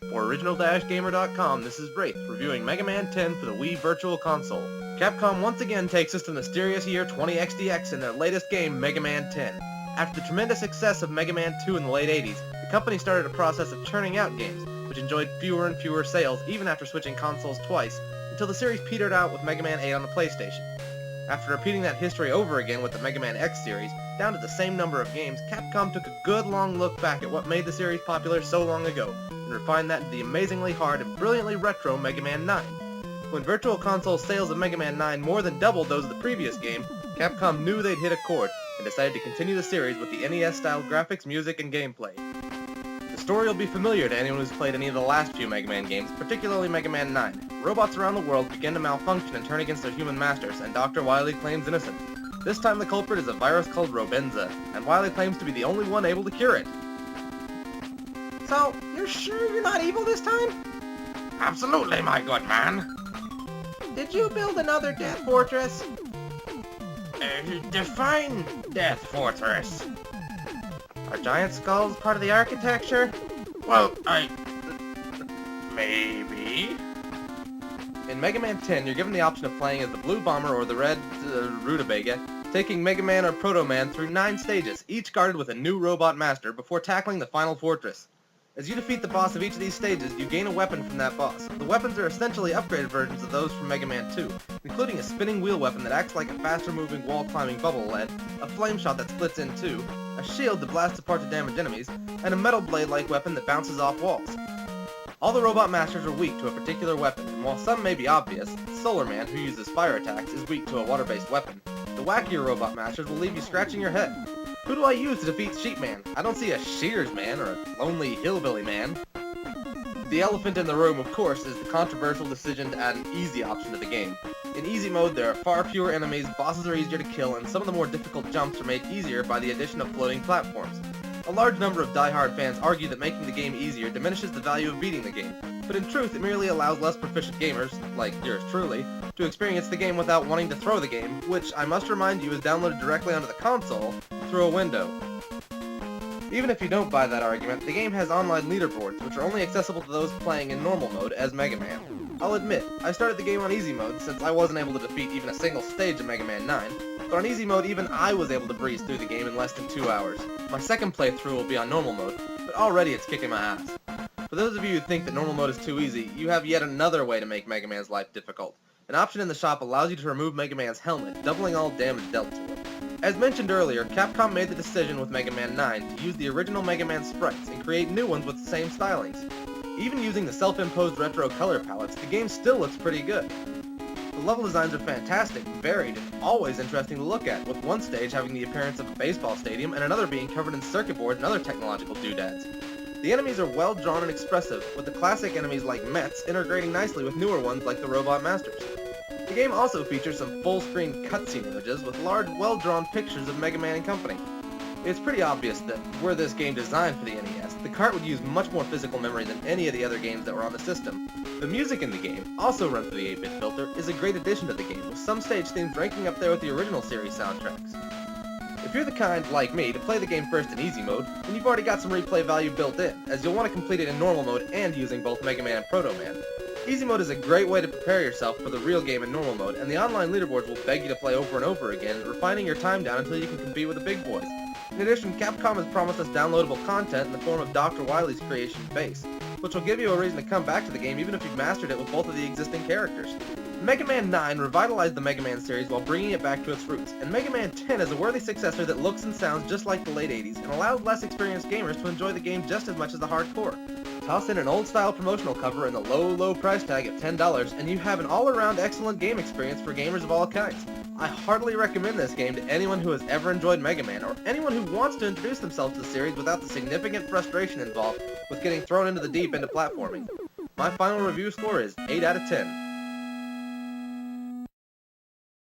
For Original-Gamer.com, this is Wraith, reviewing Mega Man 10 for the Wii Virtual Console. Capcom once again takes us to the mysterious year 20XDX in their latest game, Mega Man 10. After the tremendous success of Mega Man 2 in the late 80s, the company started a process of churning out games, which enjoyed fewer and fewer sales even after switching consoles twice, until the series petered out with Mega Man 8 on the PlayStation. After repeating that history over again with the Mega Man X series, down to the same number of games, Capcom took a good long look back at what made the series popular so long ago, and refined that into the amazingly hard and brilliantly retro Mega Man 9. When Virtual Console sales of Mega Man 9 more than doubled those of the previous game, Capcom knew they'd hit a chord, and decided to continue the series with the NES-style graphics, music, and gameplay. The story will be familiar to anyone who's played any of the last few Mega Man games, particularly Mega Man 9. Robots around the world begin to malfunction and turn against their human masters, and Dr. Wily claims innocence. This time the culprit is a virus called Robenza, and Wily claims to be the only one able to cure it. So, you're sure you're not evil this time? Absolutely, my good man. Did you build another Death Fortress? Define Death Fortress. Are giant skulls part of the architecture? Well, maybe. In Mega Man 10, you're given the option of playing as the Blue Bomber or the Red Rutabaga, taking Mega Man or Proto Man through 9 stages, each guarded with a new robot master, before tackling the final fortress. As you defeat the boss of each of these stages, you gain a weapon from that boss. The weapons are essentially upgraded versions of those from Mega Man 2, including a spinning wheel weapon that acts like a faster-moving wall-climbing bubble lead, a flame shot that splits in two, a shield that blasts apart to damage enemies, and a metal blade-like weapon that bounces off walls. All the robot masters are weak to a particular weapon, and while some may be obvious, Solar Man, who uses fire attacks, is weak to a water-based weapon. The wackier robot masters will leave you scratching your head. Who do I use to defeat Sheep Man? I don't see a Shears Man or a lonely hillbilly man. The elephant in the room, of course, is the controversial decision to add an easy option to the game. In easy mode, there are far fewer enemies, bosses are easier to kill, and some of the more difficult jumps are made easier by the addition of floating platforms. A large number of die-hard fans argue that making the game easier diminishes the value of beating the game, but in truth it merely allows less proficient gamers, like yours truly, to experience the game without wanting to throw the game, which I must remind you is downloaded directly onto the console through a window. Even if you don't buy that argument, the game has online leaderboards, which are only accessible to those playing in normal mode as Mega Man. I'll admit, I started the game on easy mode since I wasn't able to defeat even a single stage of Mega Man 9, but on easy mode even I was able to breeze through the game in less than 2 hours. My second playthrough will be on normal mode, but already it's kicking my ass. For those of you who think that normal mode is too easy, you have yet another way to make Mega Man's life difficult. An option in the shop allows you to remove Mega Man's helmet, doubling all damage dealt to it. As mentioned earlier, Capcom made the decision with Mega Man 9 to use the original Mega Man sprites and create new ones with the same stylings. Even using the self-imposed retro color palettes, the game still looks pretty good. The level designs are fantastic, varied, and always interesting to look at, with one stage having the appearance of a baseball stadium and another being covered in circuit boards and other technological doodads. The enemies are well drawn and expressive, with the classic enemies like Mets integrating nicely with newer ones like the Robot Masters. The game also features some full-screen cutscene images with large, well-drawn pictures of Mega Man and company. It's pretty obvious that were this game designed for the NES, the cart would use much more physical memory than any of the other games that were on the system. The music in the game, also run through the 8-bit filter, is a great addition to the game, with some stage themes ranking up there with the original series soundtracks. If you're the kind, like me, to play the game first in easy mode, then you've already got some replay value built in, as you'll want to complete it in normal mode and using both Mega Man and Proto Man. Easy mode is a great way to prepare yourself for the real game in normal mode, and the online leaderboards will beg you to play over and over again, refining your time down until you can compete with the big boys. In addition, Capcom has promised us downloadable content in the form of Dr. Wily's creation Base, which will give you a reason to come back to the game even if you've mastered it with both of the existing characters. Mega Man 9 revitalized the Mega Man series while bringing it back to its roots, and Mega Man 10 is a worthy successor that looks and sounds just like the late 80s and allows less experienced gamers to enjoy the game just as much as the hardcore. Toss in an old-style promotional cover and the low price tag of $10, and you have an all-around excellent game experience for gamers of all kinds. I heartily recommend this game to anyone who has ever enjoyed Mega Man, or anyone who wants to introduce themselves to the series without the significant frustration involved with getting thrown into the deep end of platforming. My final review score is 8 out of 10.